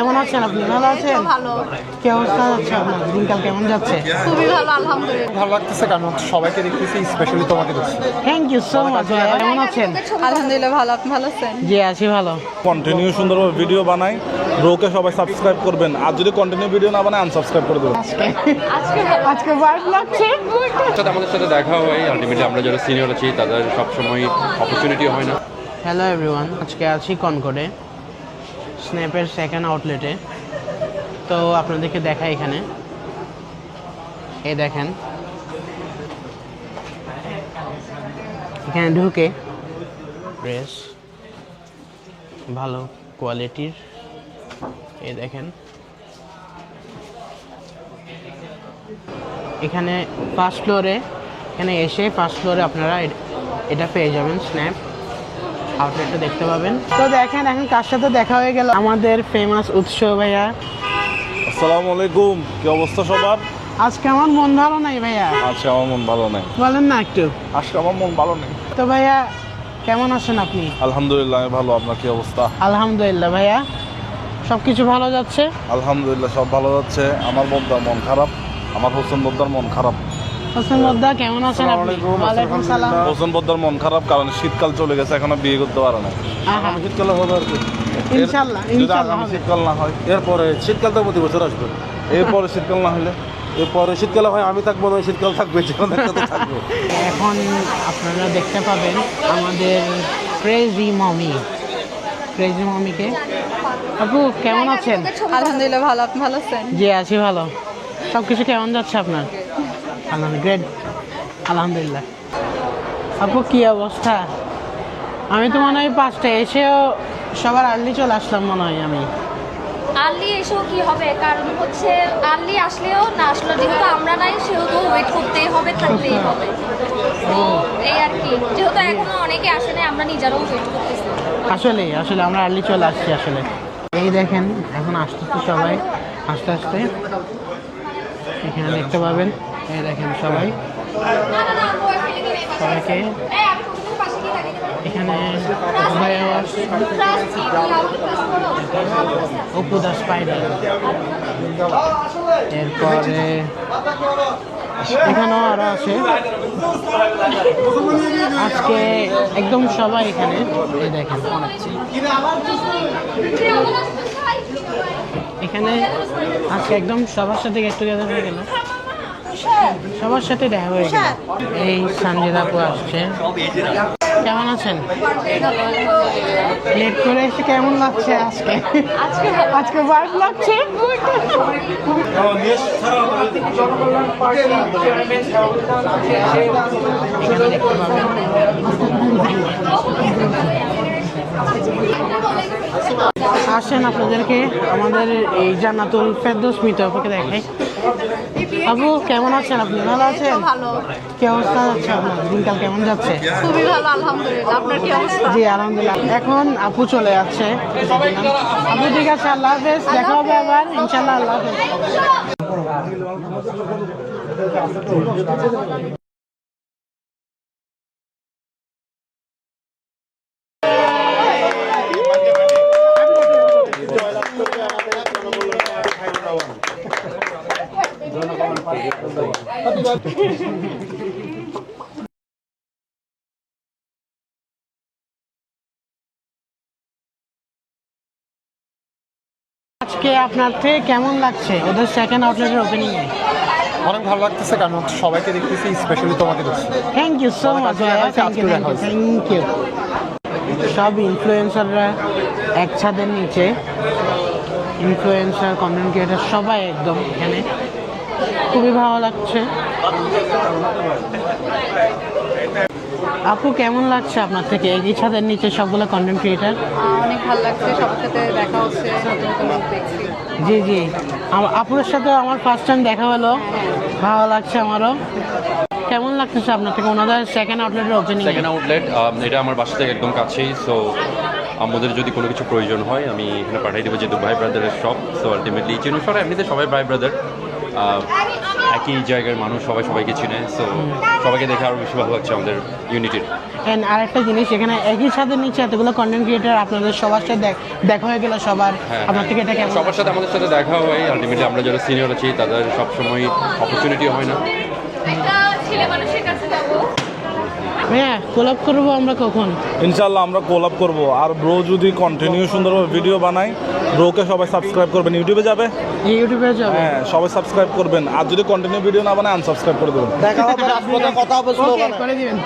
কেমন আছেন আপনি? ভালো আছেন? ভালো। কি অবস্থা যাচ্ছে আপনার? দিনকাল কেমন যাচ্ছে? খুবই ভালো, আলহামদুলিল্লাহ। ভালো লাগতেছে কারণ সবাইকে দেখতেছি, স্পেশালি তোমাকে দেখছি। থ্যাংক ইউ সো মাচ ভাইয়া। কেমন আছেন? আলহামদুলিল্লাহ ভালো, আপনি ভালো আছেন? জি আছি ভালো। কন্টিনিউ সুন্দরভাবে ভিডিও বানাই, ব্রোকে সবাই সাবস্ক্রাইব করবেন, আর যদি কন্টিনিউ ভিডিও না বানায় আনসাবস্ক্রাইব করে দেবেন। আজকে ভালো লাগছে। সাথে আমাদের সাথে দেখা হয়। আলটিমেটলি আমরা যারা সিনিয়র আছি তাদের সবসময় অপরচুনিটি হয় না। হ্যালো এভরিওয়ান, আজকে আছি কনকর্ডে, স্ন্যাপের সেকেন্ড আউটলেটে। তো আপনাদেরকে দেখাই এখানে, এই দেখেন এখানে ঢুকে ড্রেস ভালো কোয়ালিটির, এই দেখেন এখানে ফার্স্ট ফ্লোরে, এখানে এসে ফার্স্ট ফ্লোরে আপনারা এটা পেয়ে যাবেন, স্ন্যাপ আউটলেটটা দেখতে পাবেন। তো দেখেন এখন কার সাথে দেখা হয়ে গেল, আমাদের ফেমাস উৎস ভাইয়া। আসসালামু আলাইকুম, কি অবস্থা সবার? আজকে আমার মন ভালো নাই ভাইয়া। আজকে আমার মন ভালো নেই। বলেন না একটু। আজকে আমার মন ভালো নেই। তো ভাইয়া কেমন আছেন আপনি? আলহামদুলিল্লাহ আমি ভালো, আপনার কি অবস্থা? আলহামদুলিল্লাহ ভাইয়া, সব কিছু ভালো যাচ্ছে। আলহামদুলিল্লাহ সব ভালো যাচ্ছে। আমার বদ্দার মন খারাপ, আমার হোসেন বদ্দার মন খারাপ। হোসেন বদ্দা কেমন আছেন আপনি? ওয়ালাইকুম সালাম। হোসেন বদ্দার মন খারাপ কারণ শীতকাল চলে গেছে, এখনো বিয়ে করতে পারে না। আহা, শীতকালে হবে আর কি। ইনশাআল্লাহ যদি ইনশাআল্লাহ আগামী হবে। শীতকাল না হয়, এরপরে শীতকাল তো প্রতি বছর আসবে। এরপরে শীতকাল না হলে এরপরে শীতকালে হয় আমি থাকবো না, শীতকাল থাকবে, যেমন একটা তো থাকবে। এখন আপনারা দেখতে পাবেন আমাদের ক্রেজি মমিকে। আপু কেমন আছেন? আলহামদুলিল্লাহ ভালো, আপনি ভালো আছেন? জি আছি ভালো। সব কিছু কেমন যাচ্ছে আপনার? আলহামদুলিল্লাহ গ্রেট, আলহামদুলিল্লাহ। আপু কি অবস্থা? আমি তো মনে হয় 5টায় এসেও সবার আর্লি চলে আসলাম মনে হয় আমি। আর্লি এসেও কি হবে, কারণ হচ্ছে আর্লি আসলেও না আসলে যেহেতু আমরা নাই সেহেতু ওয়েট করতেই হবে, থাকতেই হবে। তো এই আর কি, যেহেতু এখনো অনেকে আসে নাই, আমরা নিজেরাও ওয়েট করতেছি। আসলে আমরা আর্লি চলে আসছি আসলে। এই দেখেন এখন আস্তে আস্তে সবাই আস্তে আস্তে এখানে দেখতে পাবেন, এই দেখেন সবাই সবাইকে এখানে অপু দা স্পাইডার, এরপরে এখানেও আরো আছে। আজকে একদম সবাই এখানে, এই দেখেন এখানে আজকে একদম সবার সাথে গেট টুগেদার হয়ে গেল, সবার সাথে দেখা হয়ে গেল। এই সানজিদ আপু আসছে। কেমন আছেন? লেট করে এসে কেমন লাগছে আজকে? আজকে ভালো লাগছে। এখানে দেখতে পাবেন আসেন আপনাদেরকে আমাদের এই জান্নাতুল ফেরদৌস মিতাপুকে দেখাই। আপু কেমন আছেন আপনি? ভালো আছেন? ভালো। কি অবস্থা যাচ্ছে আপনার? দিনকাল কেমন যাচ্ছে? খুবই ভালো, আলহামদুলিল্লাহ। আপনার কি অবস্থা? জি আলহামদুলিল্লাহ। এখন আপু চলে যাচ্ছে। আপু ঠিক আছে, আল্লাহ হাফেজ, দেখা হবে আবার ইনশাল্লাহ। আল্লাহ হাফেজ। আজকে আপনার থেকে কেমন লাগছে ওদের সেকেন্ড আউটলেটের ওপেনিং এ? অনেক ভালো লাগতেছে কারণ সবাইকে দেখতেছি, স্পেশালি তোমাকে দেখছি। থ্যাংক ইউ সো মাচ ভাইয়া, থ্যাংক ইউ দেখা হয়েছে। Thank you. সব ইনফ্লুয়েন্সাররা এক ছাদের নিচে, ইনফ্লুয়েন্সার কন্টেন্ট ক্রিয়েটার সবাই একদম এখানে, খুবই ভালো লাগছে। আপু কেমন লাগছে আপনার থেকে এই ছাদের নিচে সবগুলো কন্টেন্ট ক্রিয়েটার? অনেক ভালো লাগছে, সবার সাথে দেখা হচ্ছে, নতুন নতুন লোক দেখছি। জি জি, আপুর সাথে আমার ফার্স্ট টাইম দেখা হলো, ভালো লাগছে আমারও। কেমন লাগতেছে আপনার থেকে ওনাদের সেকেন্ড আউটলেটের ওপেনিং? সেকেন্ড আউটলেট এটা আমার বাসা থেকে একদম কাছেই। সো আমাদের যদি কোনো কিছু প্রয়োজন হয় আমি এখানে পাঠিয়ে দেবো, যেহেতু ভাই ব্রাদারের শপ। সো আলটিমেটলি চিনুসরা এমনিতে সবাই ভাই ব্রাদার, একই জায়গার মানুষ, সবাই সবাইকে চিনে। সো সবাইকে দেখে আরও বেশি ভালো লাগছে আমাদের ইউনিটির। অ্যান্ড আরেকটা জিনিস, এখানে একই সাথে নিচে এতগুলো কন্টেন্ট ক্রিয়েটার, আপনাদের সবার সাথে দেখা হয়ে গেল সবার, আপনার থেকে এটা কেমন? সবার সাথে আমাদের সাথে দেখা হয়, আলটিমেটলি আমরা যারা সিনিয়র আছি তাদের সবসময় অপরচুনিটি হয় না। একটা ছেলে মানুষের কাছে যাবো। হ্যাঁ, কোলাপ করবো আমরা কখন? ইনশাল্লাহ আমরা কোলাপ করব। আর ব্রো যদি কন্টিনিউ সুন্দরভাবে ভিডিও বানায়, ব্রোকে সবাই সাবস্ক্রাইব করবেন। ইউটিউবে যাবে? ইউটিউবে যাবে। হ্যাঁ, সবাই সাবস্ক্রাইব করবেন। আর যদি কন্টিনিউ ভিডিও না বানায়, আনসাবস্ক্রাইব করে দেবেন। ওকে, করে দিবেন।